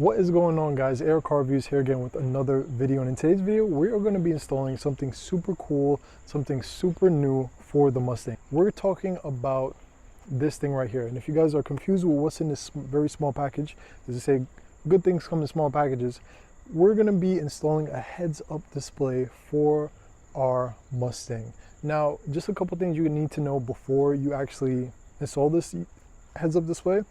What is going on, guys? Eric Car Reviews here again with another video, and in today's video we are going to be installing something super cool, something super new for the Mustang. We're talking about this thing right here, and if you guys are confused with what's in this very small package, as I say, good things come in small packages. We're going to be installing a heads-up display for our Mustang. Now, just a couple things you need to know before you actually install this heads-up display.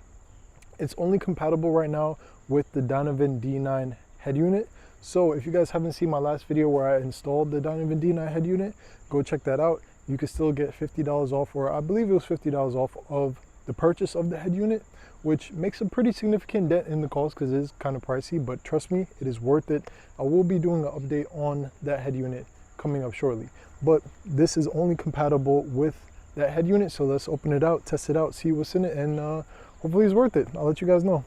It's only compatible right now with the Dynavin D9 Head unit. So if you guys haven't seen my last video where I installed the Dynavin D9 Head unit, go check that out. You can still get $50 off, or I believe it was $50 off of the purchase of the head unit, which makes a pretty significant dent in the cost because it is kind of pricey, but trust me, it is worth it. I will be doing an update on that head unit coming up shortly, but this is only compatible with that head unit. So let's open it out, test it out, see what's in it, and hopefully it's worth it. I'll let you guys know.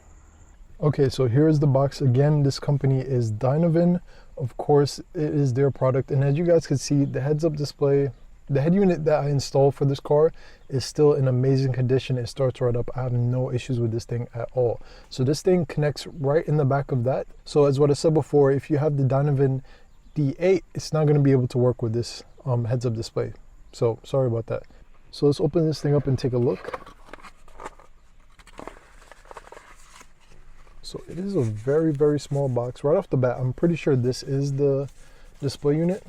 Okay, so here's the box. Again, this company is Dynavin. Of course, it is their product, and as you guys can see, the heads-up display, the head unit that I installed for this car is still in amazing condition. It starts right up. I have no issues with this thing at all. So this thing connects right in the back of that. So as what I said before, if you have the Dynavin D8, it's not going to be able to work with this heads-up display. So sorry about that. So let's open this thing up and take a look. So it is a very, very small box. Right off the bat, I'm pretty sure this is the display unit.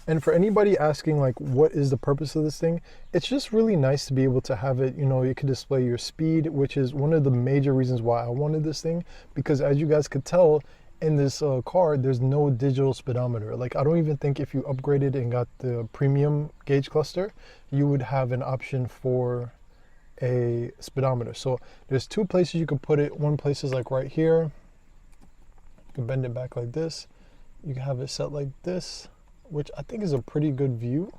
And for anybody asking, like, what is the purpose of this thing? It's just really nice to be able to have it, you know, you can display your speed, which is one of the major reasons why I wanted this thing. Because as you guys could tell, in this car, there's no digital speedometer. Like, I don't even think if you upgraded and got the premium gauge cluster, you would have an option for a speedometer. So there's two places you can put it. One place is like right here. You can bend it back like this. You can have it set like this, which I think is a pretty good view.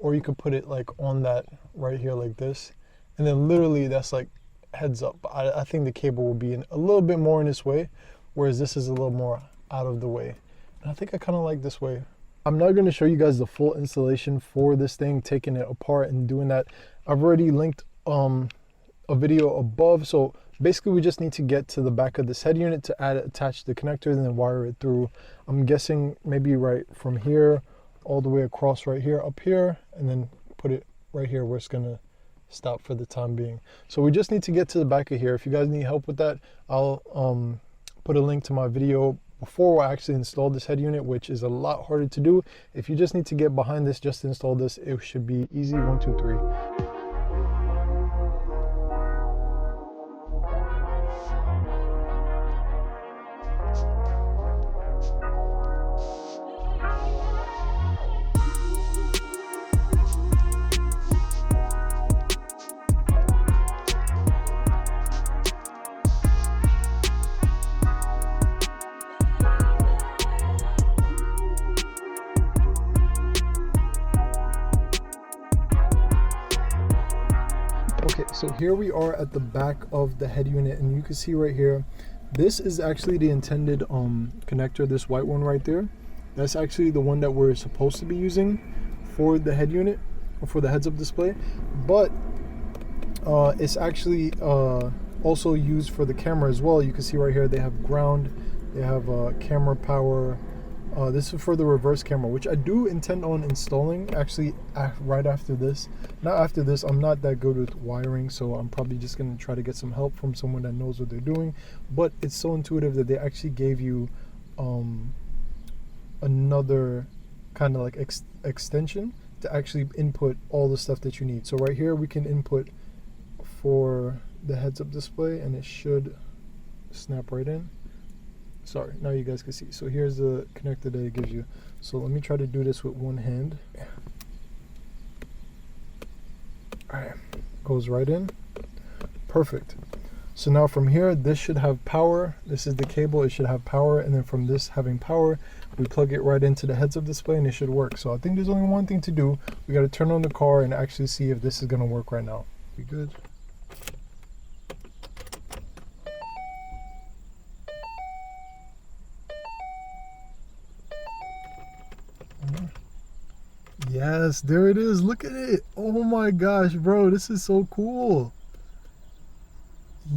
Or you could put it like on that right here like this. And then literally that's like heads up. I think the cable will be a little bit more in this way, whereas this is a little more out of the way. And I think I kind of like this way. I'm not going to show you guys the full installation for this thing, taking it apart and doing that. I've already linked a video above. So basically we just need to get to the back of this head unit to attach the connector and then wire it through. I'm guessing maybe right from here all the way across right here up here, and then put it right here where it's gonna stop for the time being. So we just need to get to the back of here. If you guys need help with that, I'll put a link to my video before I actually installed this head unit, which is a lot harder to do. If you just need to get behind this, just install this, it should be easy. 1, 2, 3. Okay, so here we are at the back of the head unit, and you can see right here, this is actually the intended connector, this white one right there. That's actually the one that we're supposed to be using for the head unit, or for the heads-up display. But it's actually also used for the camera as well. You can see right here they have ground, they have camera power. This is for the reverse camera, which I do intend on installing actually right after this. Not after this, I'm not that good with wiring, so I'm probably just going to try to get some help from someone that knows what they're doing. But it's so intuitive that they actually gave you another kind of like extension to actually input all the stuff that you need. So right here we can input for the heads-up display, and it should snap right in. Sorry, now you guys can see. So here's the connector that it gives you. So let me try to do this with one hand. All right, goes right in. Perfect. So now from here, this should have power. This is the cable, it should have power. And then from this having power, we plug it right into the heads-up display and it should work. So I think there's only one thing to do. We got to turn on the car and actually see if this is going to work right now. Be good. Yes, there it is. Look at it. Oh my gosh, bro, this is so cool.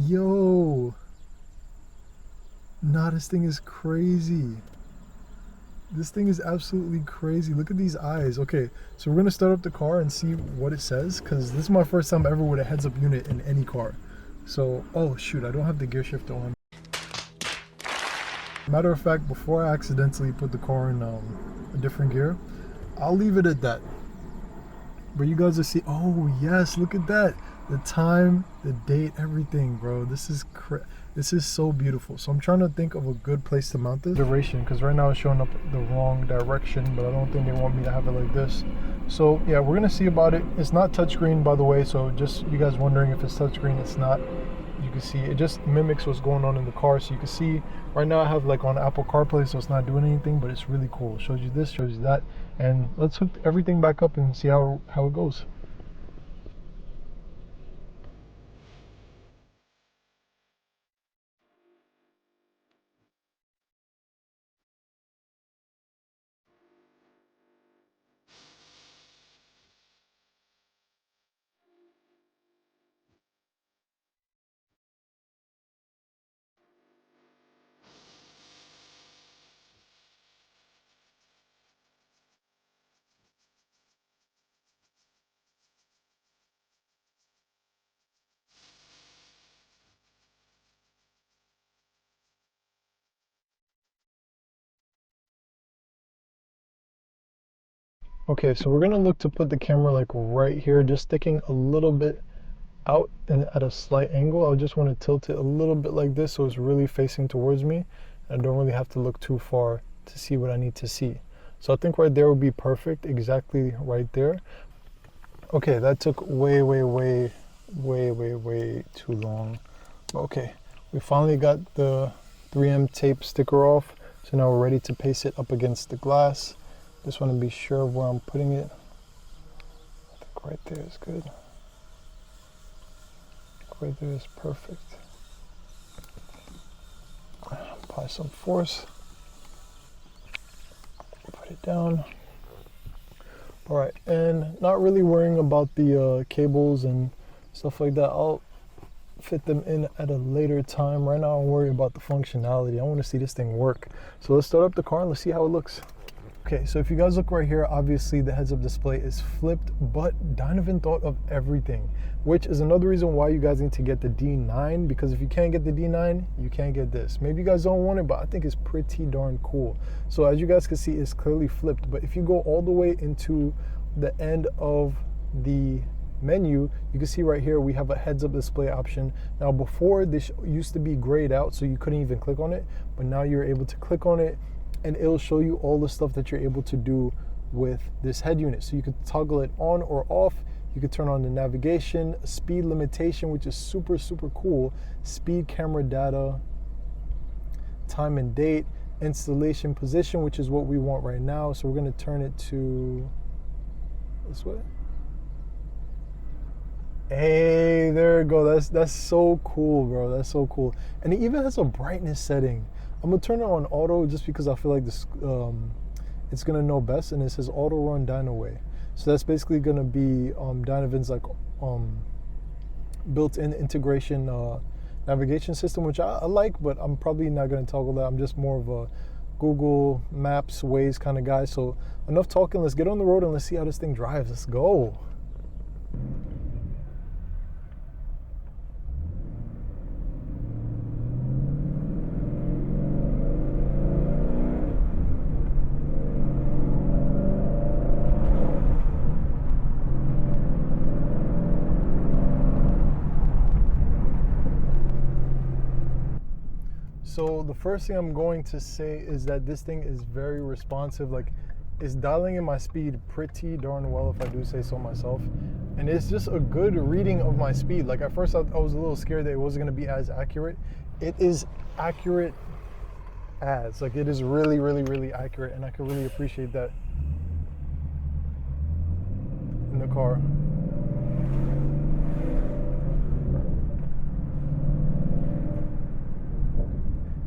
Yo, Nah, this thing is crazy. This thing is absolutely crazy. Look at these eyes. Okay, so we're gonna start up the car and see what it says, because this is my first time ever with a heads-up unit in any car. So, oh shoot, I don't have the gear shifter on. Matter of fact, before I accidentally put the car in a different gear, I'll leave it at that. But you guys will see, oh yes, look at that. The time, the date, everything, bro. This is so beautiful. So I'm trying to think of a good place to mount this. Duration, because right now it's showing up the wrong direction, but I don't think they want me to have it like this. So yeah, we're gonna see about it. It's not touchscreen, by the way, so just you guys wondering if it's touchscreen, it's not. You can see it just mimics what's going on in the car. So you can see right now I have like on Apple CarPlay, so it's not doing anything, but it's really cool. It shows you this, shows you that, and let's hook everything back up and see how it goes. Okay, so we're gonna look to put the camera like right here, just sticking a little bit out and at a slight angle. I just want to tilt it a little bit like this so it's really facing towards me. I don't really have to look too far to see what I need to see. So I think right there would be perfect, exactly right there. Okay, that took way too long. Okay, we finally got the 3M tape sticker off, so now we're ready to paste it up against the glass. Just want to be sure of where I'm putting it. I think right there is good. Right there is perfect. Apply some force. Put it down. All right, and not really worrying about the cables and stuff like that. I'll fit them in at a later time. Right now, I'm worried about the functionality. I want to see this thing work. So let's start up the car and let's see how it looks. Okay, so if you guys look right here, obviously the heads-up display is flipped, but Dynavin thought of everything, which is another reason why you guys need to get the D9, because if you can't get the D9, you can't get this. Maybe you guys don't want it, but I think it's pretty darn cool. So as you guys can see, it's clearly flipped, but if you go all the way into the end of the menu, you can see right here we have a heads-up display option. Now before, this used to be grayed out, so you couldn't even click on it, but now you're able to click on it and it'll show you all the stuff that you're able to do with this head unit. So you could toggle it on or off. You could turn on the navigation, speed limitation, which is super cool, speed camera data, time and date, installation position, which is what we want right now. So we're gonna turn it to this way. Hey, there we go. That's so cool, bro. That's so cool. And it even has a brightness setting. I'm gonna turn it on auto just because I feel like this it's gonna know best, and it says auto run Dynaway. So that's basically gonna be Dynavin's like built-in integration navigation system, which I like, but I'm probably not gonna toggle that. I'm just more of a Google Maps, Waze kind of guy. So enough talking, let's get on the road and let's see how this thing drives. Let's go. So the first thing I'm going to say is that this thing is very responsive. Like, it's dialing in my speed pretty darn well, if I do say so myself. And it's just a good reading of my speed. Like, at first I was a little scared that it wasn't gonna be as accurate. It is accurate as, like, it is really accurate, and I can really appreciate that in the car.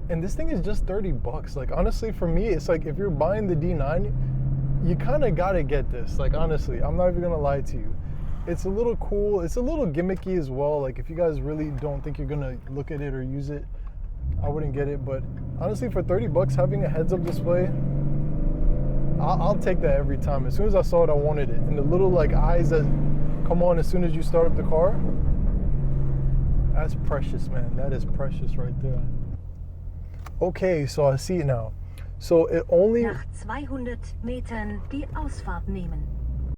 And this thing is just 30 bucks. Like, honestly, for me, it's like, if you're buying the D9, you kind of got to get this. Like, honestly, I'm not even going to lie to you. It's a little cool. It's a little gimmicky as well. Like, if you guys really don't think you're going to look at it or use it, I wouldn't get it. But honestly, for 30 bucks, having a heads-up display, I'll take that every time. As soon as I saw it, I wanted it. And the little like eyes that come on as soon as you start up the car, that's precious, man. That is precious right there. Okay, so I see it now. So it only... Nach 200 Metern die Ausfahrt nehmen.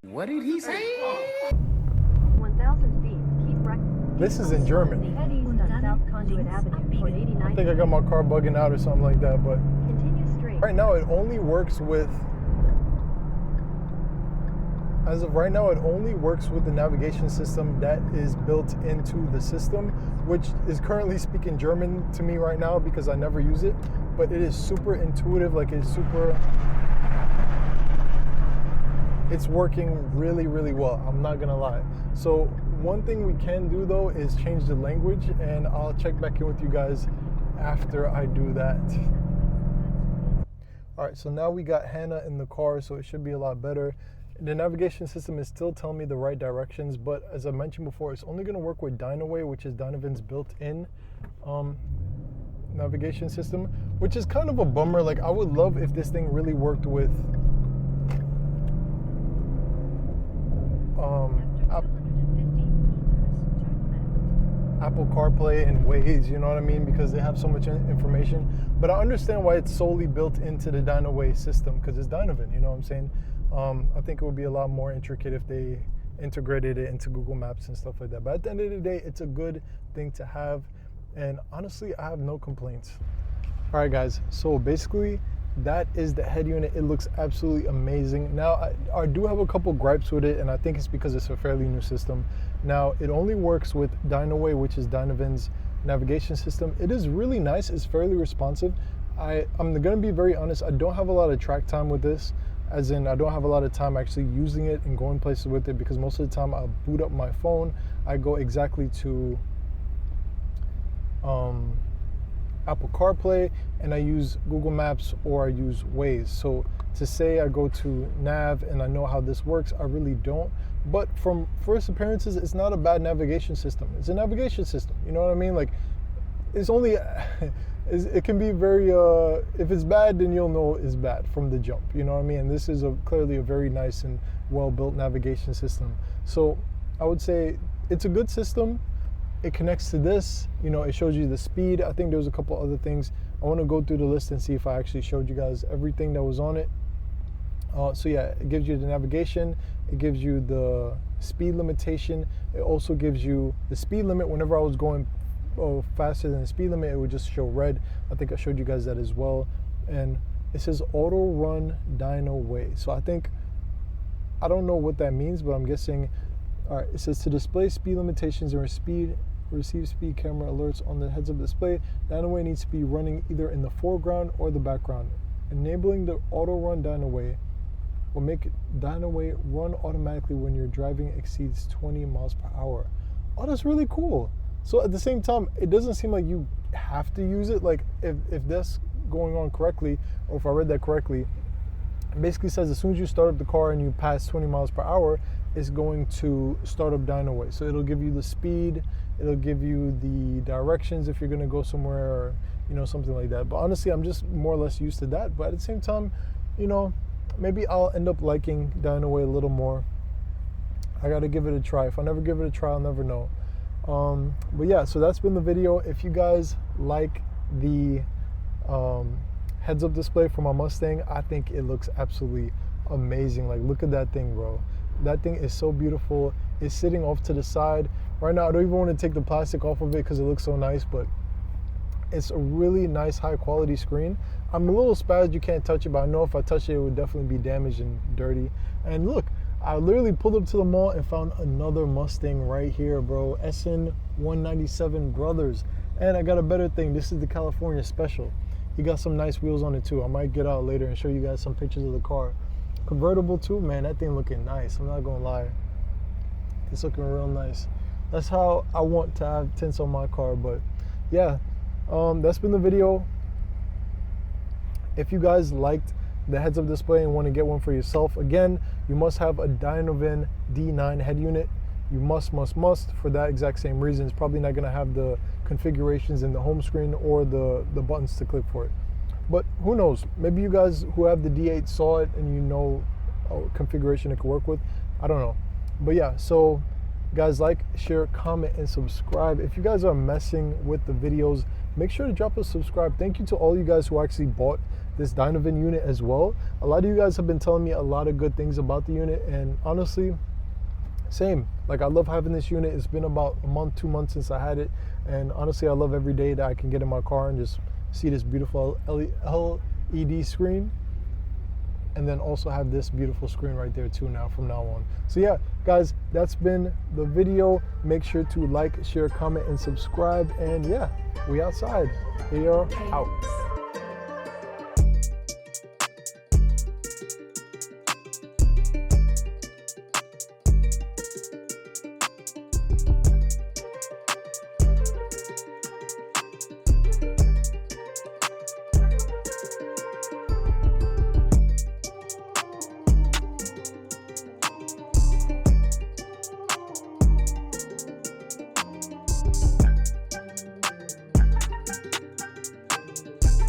What did he say? 1,000 feet, keep right. This is in German. East on South Conduit Avenue, Port 89. I think I got my car bugging out or something like that, but Continue straight. right now it only works with... As of right now, it only works with the navigation system that is built into the system, which is currently speaking German to me right now because I never use it, but it is super intuitive, like it's working really, really well, I'm not gonna lie. So one thing we can do though is change the language, and I'll check back in with you guys after I do that. All right, so now we got Hannah in the car, so it should be a lot better. The navigation system is still telling me the right directions, but as I mentioned before, it's only going to work with Dynaway, which is Dynavin's built-in navigation system, which is kind of a bummer. Like, I would love if this thing really worked with Apple CarPlay and Waze, you know what I mean? Because they have so much information. But I understand why it's solely built into the Dynaway system, because it's Dynavin, you know what I'm saying? I think it would be a lot more intricate if they integrated it into Google Maps and stuff like that. But at the end of the day, it's a good thing to have. And honestly, I have no complaints. All right, guys. So basically, that is the head unit. It looks absolutely amazing. Now, I do have a couple gripes with it, and I think it's because it's a fairly new system. Now, it only works with Dynaway, which is Dynavin's navigation system. It is really nice. It's fairly responsive. I'm going to be very honest. I don't have a lot of track time with this. As in, I don't have a lot of time actually using it and going places with it, because most of the time I'll boot up my phone. I go exactly to Apple CarPlay and I use Google Maps or I use Waze. So to say I go to Nav and I know how this works, I really don't. But from first appearances, it's not a bad navigation system. It's a navigation system. You know what I mean? Like, it's only... it can be very, if it's bad, then you'll know it's bad from the jump, you know what I mean? And this is clearly a very nice and well-built navigation system. So I would say it's a good system. It connects to this, you know, it shows you the speed. I think there's a couple other things. I want to go through the list and see if I actually showed you guys everything that was on it. So yeah, it gives you the navigation, it gives you the speed limitation, it also gives you the speed limit. Whenever I was going faster than the speed limit, it would just show red. I think I showed you guys that as well. And it says auto run Dynaway. So I don't know what that means, but I'm guessing. All right, it says to display speed limitations and receive speed camera alerts on the heads-up display, Dynaway needs to be running either in the foreground or the background. Enabling the auto run Dynaway will make Dynaway run automatically when your driving exceeds 20 miles per hour. Oh, that's really cool. So at the same time, it doesn't seem like you have to use it. Like, if that's going on correctly, or if I read that correctly, it basically says as soon as you start up the car and you pass 20 miles per hour, it's going to start up Dynaway. So it'll give you the speed, it'll give you the directions if you're going to go somewhere, or, you know, something like that. But honestly, I'm just more or less used to that. But at the same time, you know, maybe I'll end up liking Dynaway a little more. I got to give it a try. If I never give it a try, I'll never know. But yeah, so that's been the video. If you guys like the heads-up display for my Mustang, I think it looks absolutely amazing. Like, look at that thing, bro. That thing is so beautiful. It's sitting off to the side right now. I don't even want to take the plastic off of it because it looks so nice, but it's a really nice high quality screen. I'm a little spazzed, you can't touch it, but I know if I touch it, it would definitely be damaged and dirty. And look, I literally pulled up to the mall and found another Mustang right here, bro. SN 197 Brothers. And I got a better thing. This is the California Special. He got some nice wheels on it too. I might get out later and show you guys some pictures of the car. Convertible too, man. That thing looking nice. I'm not gonna lie. It's looking real nice. That's how I want to have tints on my car. But yeah, that's been the video. If you guys liked the heads-up display and want to get one for yourself, again, you must have a Dynavin D9 head unit. you must for that exact same reason. It's probably not going to have the configurations in the home screen or the buttons to click for it. But who knows? Maybe you guys who have the D8 saw it and you know a configuration it could work with. I don't know. But yeah, so guys, like, share, comment, and subscribe. If you guys are messing with the videos, make sure to drop a subscribe. Thank you to all you guys who actually bought this Dynavin unit as well. A lot of you guys have been telling me a lot of good things about the unit, and honestly, same. Like, I love having this unit. It's been about a month, 2 months since I had it, and honestly, I love every day that I can get in my car and just see this beautiful LED screen, and then also have this beautiful screen right there too now from now on. So yeah, guys, that's been the video. Make sure to like, share, comment, and subscribe, and yeah, we outside. We are out.